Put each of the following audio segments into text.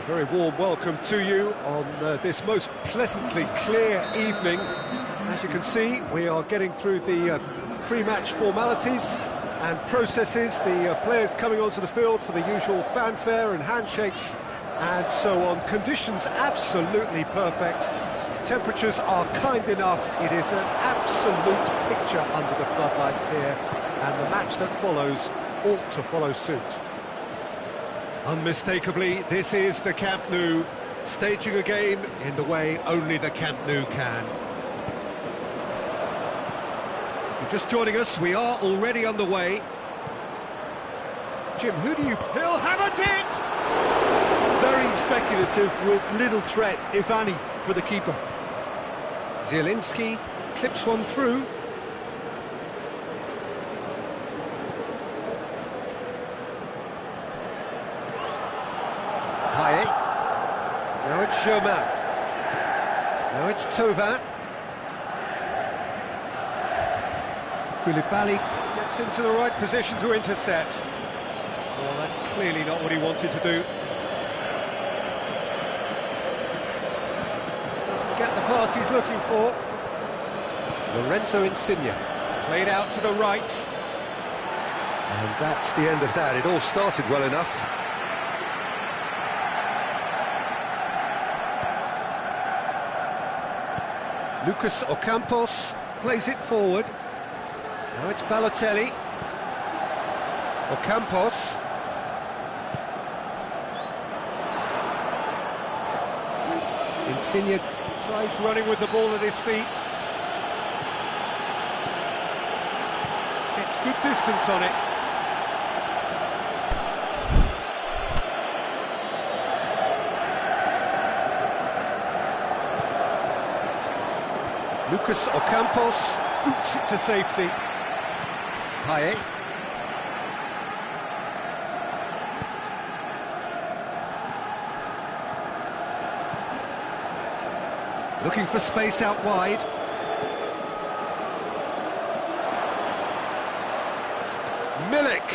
Very warm welcome to you on this most pleasantly clear evening. As you can see, we are getting through the pre-match formalities and processes, the players coming onto the field for the usual fanfare and handshakes and so on. Conditions absolutely perfect. Temperatures are kind enough. It is an absolute picture under the floodlights here, and the match that follows ought to follow suit. Unmistakably, this is the Camp Nou, staging a game in the way only the Camp Nou can. If you're just joining us, we are already underway. Jim, who do you... He'll have a dip! Very speculative with little threat, if any, for the keeper. Zielinski clips one through. Payet. Now it's Germain. Now it's Thauvin. Koulibaly gets into the right position to intercept. Well, that's clearly not what he wanted to do. Doesn't get the pass he's looking for. Lorenzo Insigne. Played out to the right. And that's the end of that. It all started well enough. Lucas Ocampos plays it forward. Now it's Balotelli. Ocampos. Insigne tries running with the ball at his feet. Gets good distance on it. Lucas Ocampos boots it to safety. Payet. Looking for space out wide. Milik.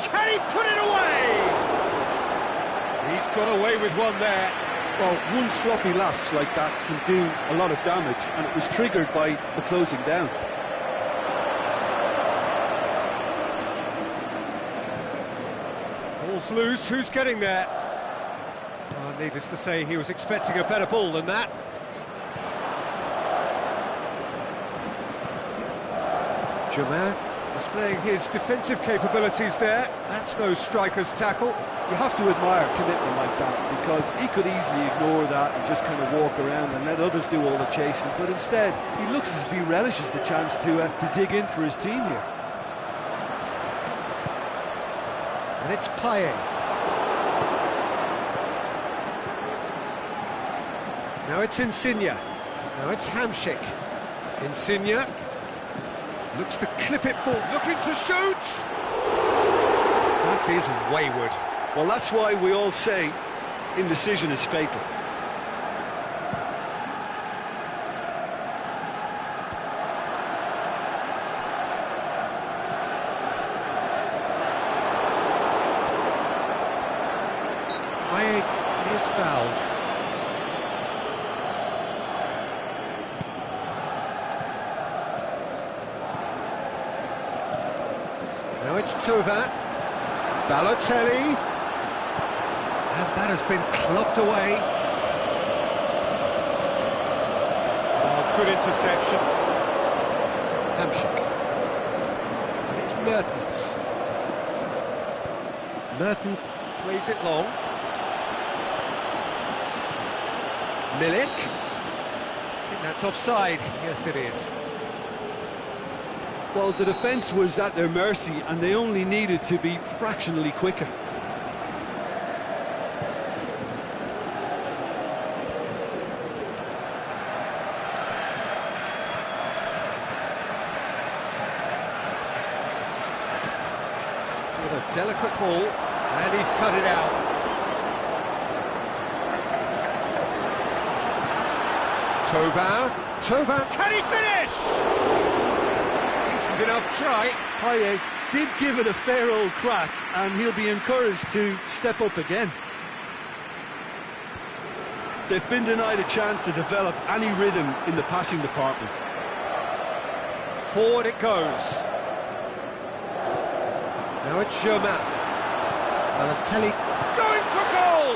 Can he put it away? He's got away with one there. Well, one sloppy lapse like that can do a lot of damage, and it was triggered by the closing down. Ball's loose, who's getting there? Well, needless to say, he was expecting a better ball than that. Germain displaying his defensive capabilities there. That's no striker's tackle. You have to admire commitment like that, because he could easily ignore that and just kind of walk around and let others do all the chasing, but instead he looks as if he relishes the chance to dig in for his team here. And it's Payet. Now it's Insigne. Now it's Hamšík. Insigne looks to clip it forward, looking to shoot! That is wayward. Well, that's why we all say indecision is fatal. Payet is fouled. Now it's Thauvin. Balotelli. And that has been clubbed away. Oh, good interception. Hamšík. And it's Mertens. Mertens plays it long. Milik. I think that's offside. Yes, it is. Well, the defence was at their mercy, and they only needed to be fractionally quicker. With a delicate ball, and he's cut it out. Thauvin, can he finish? Decent enough try. Payet did give it a fair old crack, and he'll be encouraged to step up again. They've been denied a chance to develop any rhythm in the passing department. Forward it goes. Now it's Germain. Balotelli going for goal!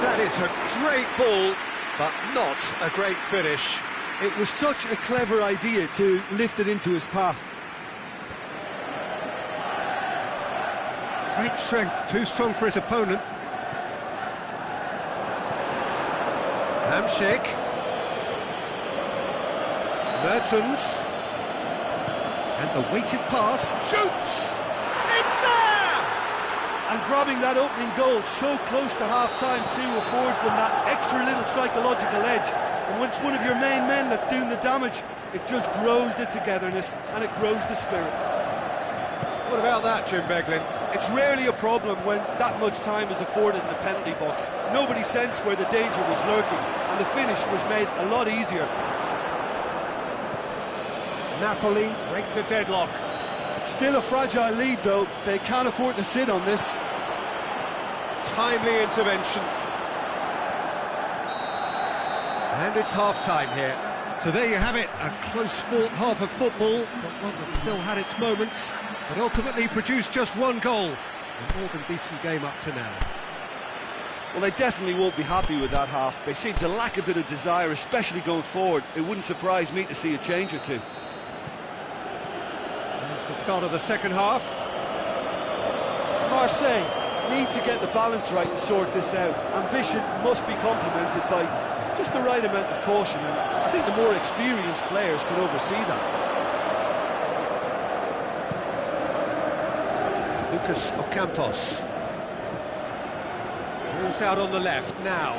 That is a great ball, but not a great finish. It was such a clever idea to lift it into his path. Great strength, too strong for his opponent. Hamsik. Mertens. And the weighted pass. Shoots! It's there! And grabbing that opening goal so close to half-time too affords them that extra little psychological edge. And when it's one of your main men that's doing the damage, it just grows the togetherness and it grows the spirit. What about that, Jim Beglin? It's rarely a problem when that much time is afforded in the penalty box. Nobody sensed where the danger was lurking, and the finish was made a lot easier. Napoli break the deadlock. Still a fragile lead, though. They can't afford to sit on this. Timely intervention. And it's half-time here. So there you have it, a close-fought half of football, but one that still had its moments, but ultimately produced just one goal. A more than decent game up to now. Well, they definitely won't be happy with that half. They seem to lack a bit of desire, especially going forward. It wouldn't surprise me to see a change or two. There's the start of the second half. Marseille need to get the balance right to sort this out. Ambition must be complemented by just the right amount of caution, and I think the more experienced players can oversee that. Lucas Ocampos. Ball's out on the left now.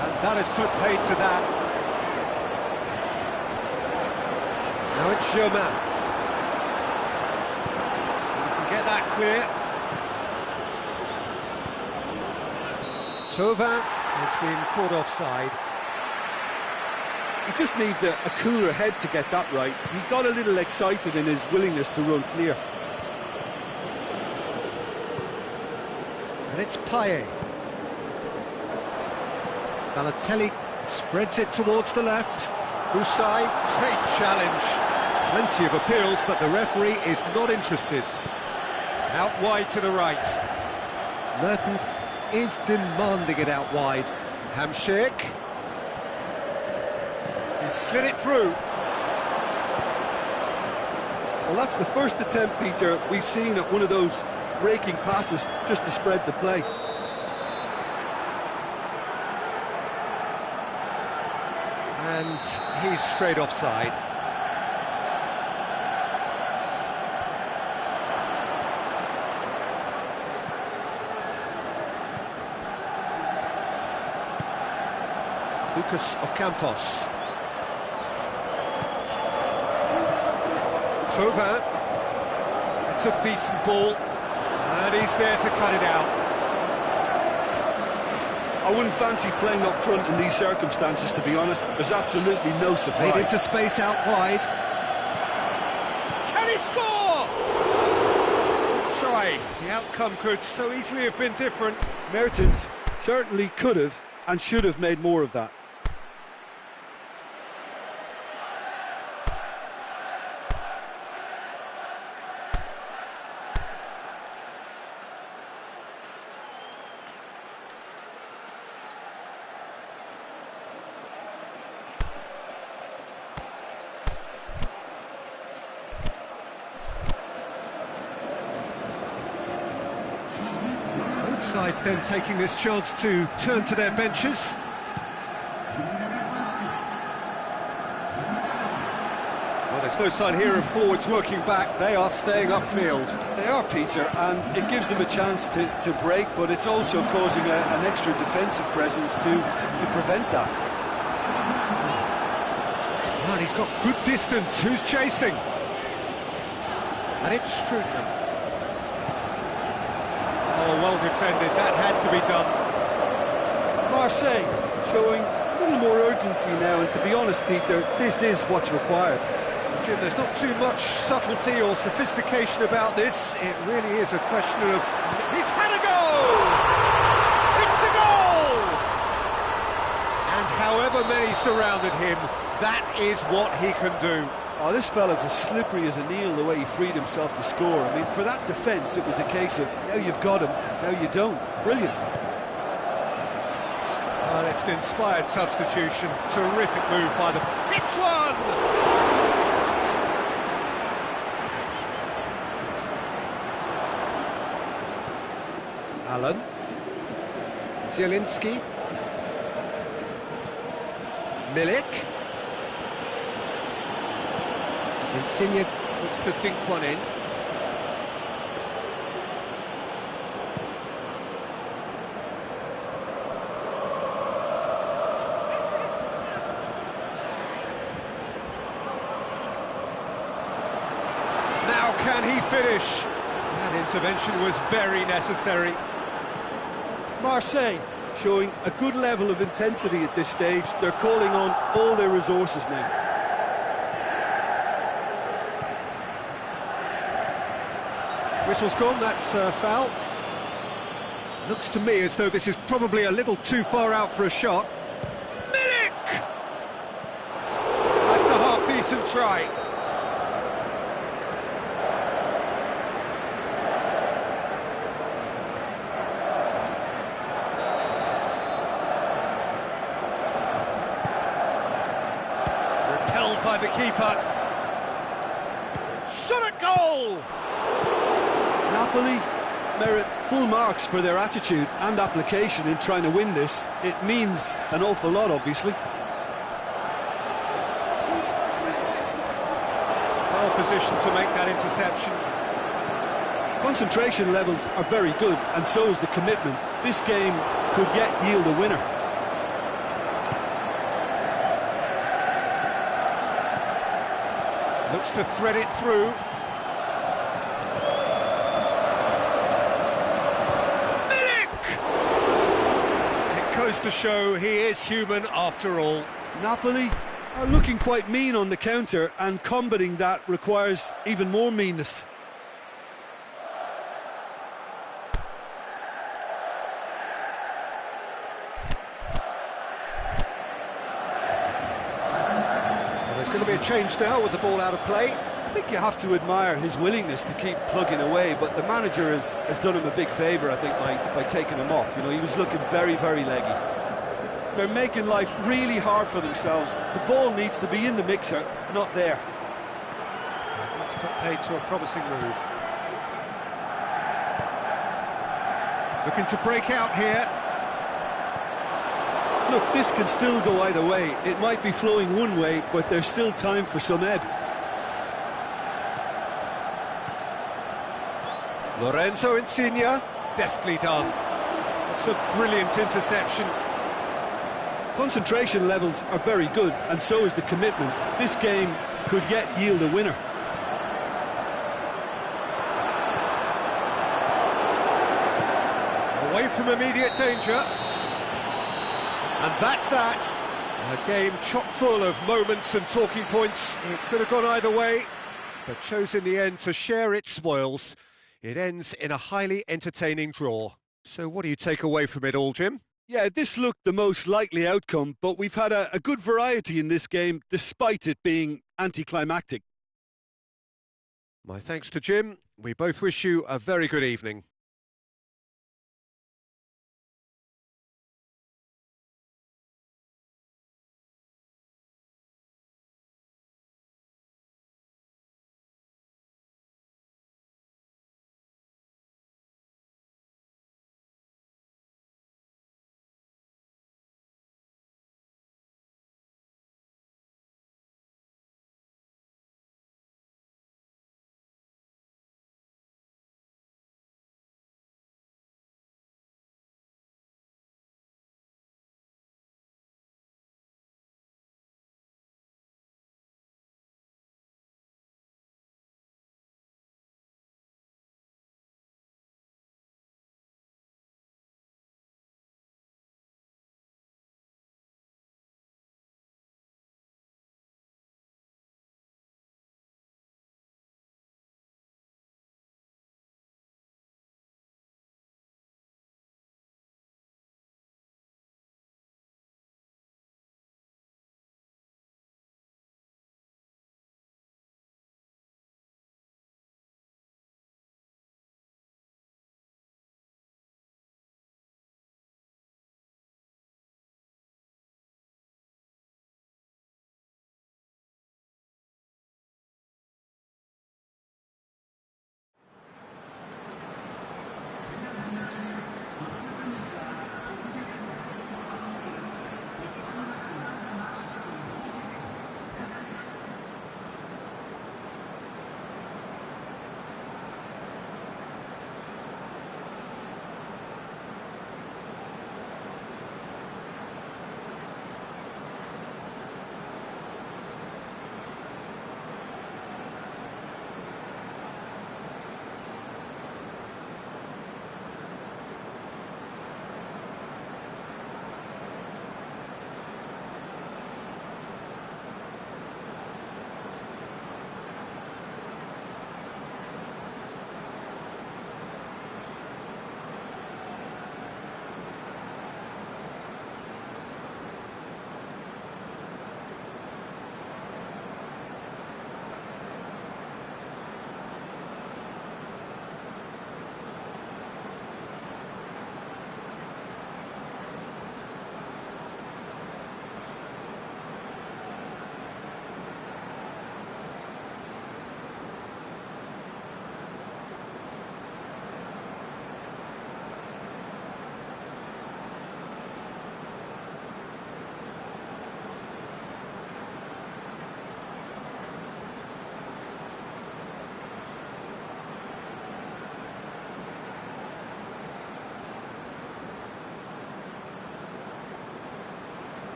And that has put paid to that. Now it's Germain. You can get that clear. Thauvin has been caught offside. He just needs a cooler head to get that right. He got a little excited in his willingness to run clear. And it's Payet. Balotelli spreads it towards the left. Usai, great challenge. Plenty of appeals, but the referee is not interested. Out wide to the right. Mertens is demanding it out wide. Hamsik. He slid it through. Well, that's the first attempt, Peter, we've seen at one of those breaking passes just to spread the play. And he's straight offside. Lucas Ocampos. Thauvin. It's a decent ball. And he's there to cut it out. I wouldn't fancy playing up front in these circumstances, to be honest. There's absolutely no supply. Played into space out wide. Can he score? Try. The outcome could so easily have been different. Mertens certainly could have and should have made more of that. Sides then taking this chance to turn to their benches. Well, there's no sign here of forwards working back. They are staying upfield. They are, Peter, and it gives them a chance to break, but it's also causing an extra defensive presence to prevent that. Well, he's got good distance. Who's chasing? And it's Strootman. Oh, well defended, that had to be done. Marseille showing a little more urgency now, and to be honest, Peter, this is what's required. Jim, there's not too much subtlety or sophistication about this. It really is a question of... He's had a goal! however many surrounded him, that is what he can do. Oh, this fella's as slippery as an eel, the way he freed himself to score. I mean, for that defence, it was a case of, now you've got him, now you don't. Brilliant. Well, it's an inspired substitution. Terrific move by the... Hits one! Allen. Zielinski. Milik. Insigne looks to dink one in. Now can he finish? That intervention was very necessary. Marseille showing a good level of intensity at this stage. They're calling on all their resources now. Whistle's gone, that's foul. Looks to me as though this is probably a little too far out for a shot. Milik! That's a half-decent try. Repelled by the keeper. Shot at goal! Napoli merit full marks for their attitude and application in trying to win this. It means an awful lot, obviously. Well positioned to make that interception. Concentration levels are very good, and so is the commitment. This game could yet yield a winner. Looks to thread it through. To show he is human after all. Napoli are looking quite mean on the counter, and combating that requires even more meanness. Well, there's going to be a change now with the ball out of play. I think you have to admire his willingness to keep plugging away, but the manager has done him a big favour, I think, by taking him off. You know, he was looking very, very leggy. They're making life really hard for themselves. The ball needs to be in the mixer, not there. That's put paid to a promising move. Looking to break out here. Look, this can still go either way. It might be flowing one way, but there's still time for some ebb. Lorenzo Insigne, deftly done. That's a brilliant interception. Concentration levels are very good, and so is the commitment. This game could yet yield a winner. Away from immediate danger. And that's that. A game chock full of moments and talking points. It could have gone either way, but chose in the end to share its spoils. It ends in a highly entertaining draw. So what do you take away from it all, Jim? Yeah, this looked the most likely outcome, but we've had a good variety in this game, despite it being anticlimactic. My thanks to Jim. We both wish you a very good evening.